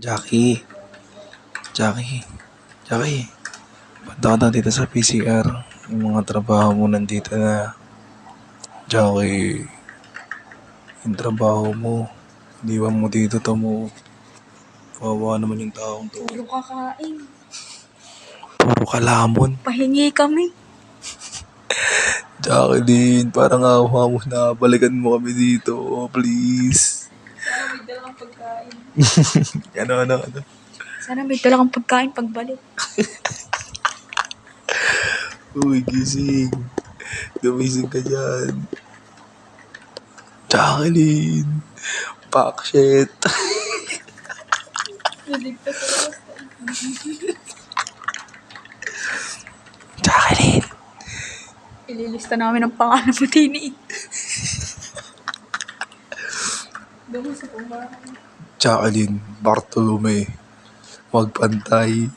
Jackie, Jackie, Jackie. Punta ka na dito sa PCR. Yung mga trabaho mo nandito na. Jackie, yung trabaho mo. Iniwan mo dito mo. Kawawa naman yung taong to. Puro kakain. Puro kalamon. Pahingi kami. Jacqueline, parang awa mo na. Balikan mo kami dito, please. Sana may dalang pagkain. Ano? Sana may dalang pagkain pagbalik. Uy, gising. Gumising ka dyan. Jacqueline. Fuck shit. Naligtas sa Jacqueline. Ililista namin ang pangalan mo, Tini. Doon sa kumain. Jacqueline Bartolome. Magpantay.